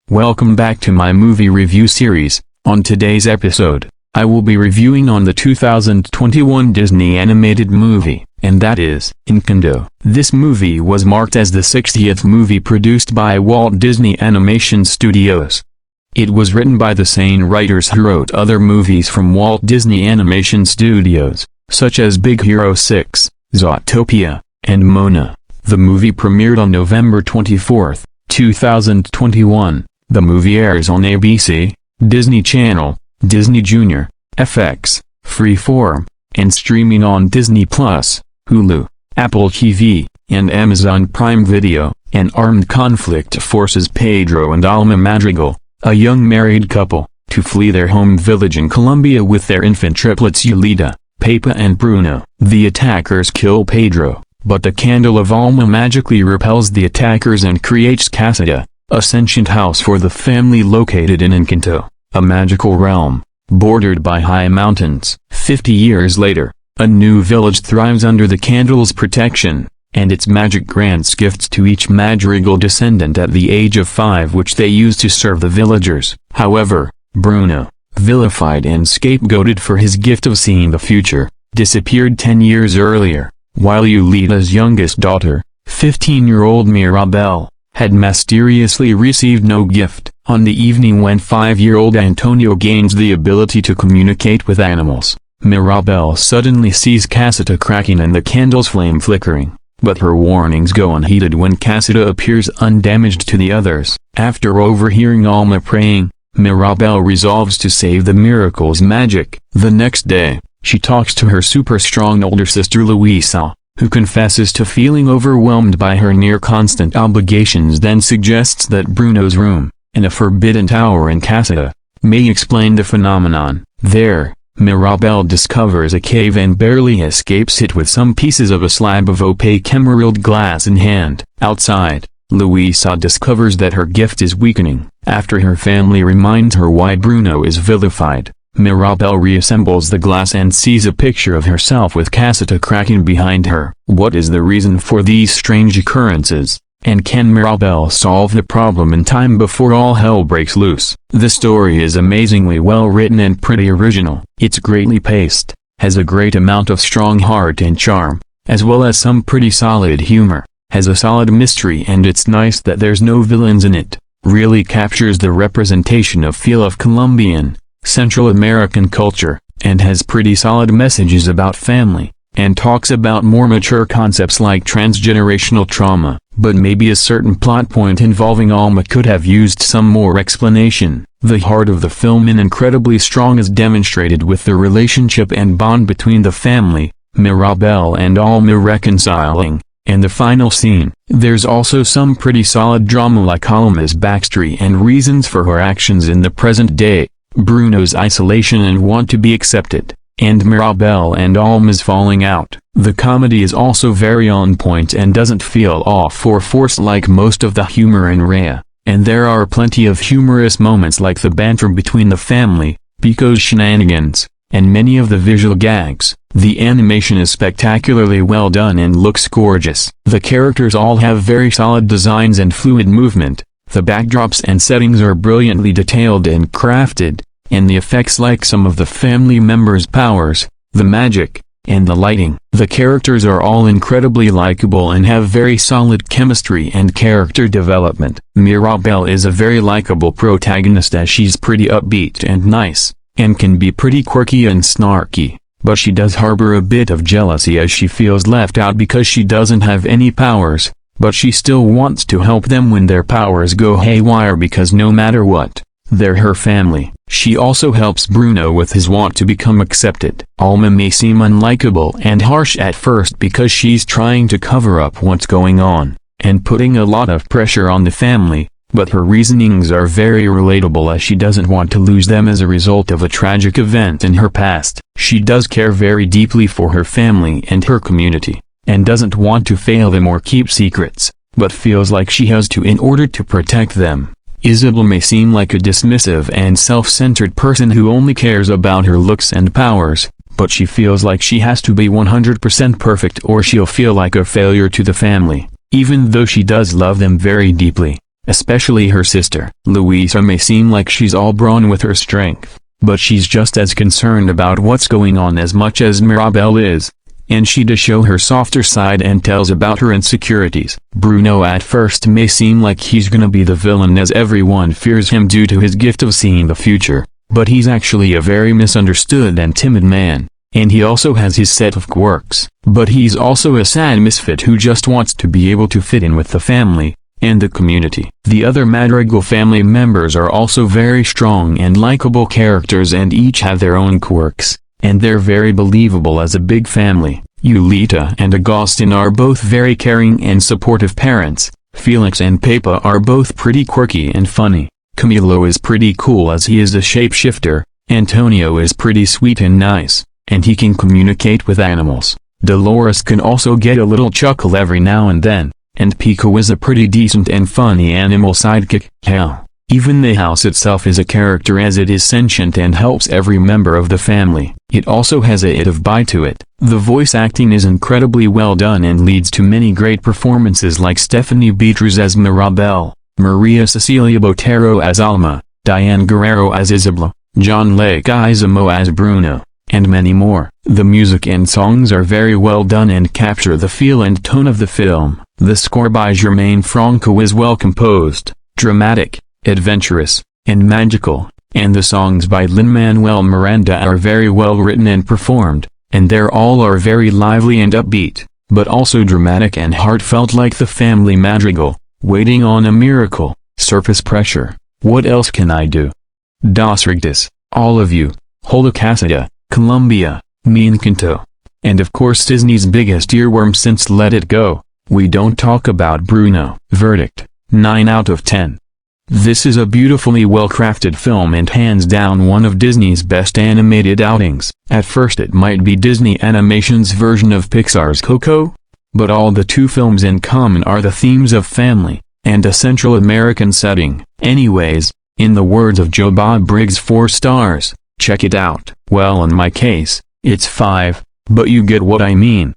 Welcome back to my movie review series. On today's episode, I will be reviewing on the 2021 Disney animated movie, and that is Encanto. This movie was marked as the 60th movie produced by Walt Disney Animation Studios. It was written by the same writers who wrote other movies from Walt Disney Animation Studios, such as Big Hero 6, Zootopia, and Moana. The movie premiered on November 24, 2021. The movie airs on ABC, Disney Channel, Disney Junior, FX, Freeform, and streaming on Disney+, Hulu, Apple TV, and Amazon Prime Video. An armed conflict forces Pedro and Alma Madrigal, a young married couple, to flee their home village in Colombia with their infant triplets Yolita, Pepa and Bruno. The attackers kill Pedro, but the candle of Alma magically repels the attackers and creates Casita, a sentient house for the family located in Encanto, a magical realm, bordered by high mountains. 50 years later, a new village thrives under the candle's protection, and its magic grants gifts to each Madrigal descendant at the age of 5 which they use to serve the villagers. However, Bruno, vilified and scapegoated for his gift of seeing the future, disappeared 10 years earlier, while Yolita's youngest daughter, 15-year-old Mirabel, had mysteriously received no gift. On the evening when 5-year-old Antonio gains the ability to communicate with animals, Mirabel suddenly sees Casita cracking and the candle's flame flickering, but her warnings go unheeded when Casita appears undamaged to the others. After overhearing Alma praying, Mirabel resolves to save the miracle's magic. The next day, she talks to her super-strong older sister Luisa, who confesses to feeling overwhelmed by her near-constant obligations, then suggests that Bruno's room, in a forbidden tower in Casita, may explain the phenomenon. There, Mirabel discovers a cave and barely escapes it with some pieces of a slab of opaque emerald glass in hand. Outside, Luisa discovers that her gift is weakening. After her family reminds her why Bruno is vilified, Mirabel reassembles the glass and sees a picture of herself with Casita cracking behind her. What is the reason for these strange occurrences, and can Mirabel solve the problem in time before all hell breaks loose? The story is amazingly well written and pretty original. It's greatly paced, has a great amount of strong heart and charm, as well as some pretty solid humor, has a solid mystery, and it's nice that there's no villains in it. Really captures the representation of feel of Colombian, Central American culture, and has pretty solid messages about family, and talks about more mature concepts like transgenerational trauma, but maybe a certain plot point involving Alma could have used some more explanation. The heart of the film is incredibly strong as demonstrated with the relationship and bond between the family, Mirabel and Alma reconciling, and the final scene. There's also some pretty solid drama like Alma's backstory and reasons for her actions in the present day, Bruno's isolation and want to be accepted, and Mirabel and Alma's falling out. The comedy is also very on point and doesn't feel off or forced like most of the humor in Raya, and there are plenty of humorous moments like the banter between the family, Pico's shenanigans, and many of the visual gags. The animation is spectacularly well done and looks gorgeous. The characters all have very solid designs and fluid movement. The backdrops and settings are brilliantly detailed and crafted, and the effects like some of the family members' powers, the magic, and the lighting. The characters are all incredibly likable and have very solid chemistry and character development. Mirabel is a very likable protagonist as she's pretty upbeat and nice, and can be pretty quirky and snarky, but she does harbor a bit of jealousy as she feels left out because she doesn't have any powers. But she still wants to help them when their powers go haywire because no matter what, they're her family. She also helps Bruno with his want to become accepted. Alma may seem unlikable and harsh at first because she's trying to cover up what's going on, and putting a lot of pressure on the family, but her reasonings are very relatable as she doesn't want to lose them as a result of a tragic event in her past. She does care very deeply for her family and her community, and doesn't want to fail them or keep secrets, but feels like she has to in order to protect them. Isabel may seem like a dismissive and self-centered person who only cares about her looks and powers, but she feels like she has to be 100% perfect or she'll feel like a failure to the family, even though she does love them very deeply, especially her sister. Louisa may seem like she's all brawn with her strength, but she's just as concerned about what's going on as much as Mirabelle is, and she does show her softer side and tells about her insecurities. Bruno at first may seem like he's gonna be the villain as everyone fears him due to his gift of seeing the future, but he's actually a very misunderstood and timid man, and he also has his set of quirks. But he's also a sad misfit who just wants to be able to fit in with the family and the community. The other Madrigal family members are also very strong and likable characters and each have their own quirks, and they're very believable as a big family. Ulita and Agustin are both very caring and supportive parents. Felix and Pepa are both pretty quirky and funny. Camilo is pretty cool as he is a shapeshifter. Antonio is pretty sweet and nice, and he can communicate with animals. Dolores can also get a little chuckle every now and then, and Pico is a pretty decent and funny animal sidekick. Hell, even the house itself is a character as it is sentient and helps every member of the family. It also has a hit of bite to it. The voice acting is incredibly well done and leads to many great performances like Stephanie Beatriz as Mirabelle, Maria Cecilia Botero as Alma, Diane Guerrero as Isabel, John Leguizamo as Bruno, and many more. The music and songs are very well done and capture the feel and tone of the film. The score by Germain Franco is well composed, dramatic, adventurous, and magical, and the songs by Lin-Manuel Miranda are very well written and performed, and they're all are very lively and upbeat, but also dramatic and heartfelt like the family madrigal, Waiting on a Miracle, Surface Pressure, What Else Can I Do? Das Rigtis, All of You, Hola Casada, Colombia, Me Encanto. And of course Disney's biggest earworm since Let It Go, We Don't Talk About Bruno. Verdict, 9 out of 10. This is a beautifully well-crafted film and hands down one of Disney's best animated outings. At first it might be Disney Animation's version of Pixar's Coco, but all the two films in common are the themes of family, and a Central American setting. Anyways, in the words of Joe Bob Briggs, 4 stars, check it out. Well, in my case, it's 5, but you get what I mean.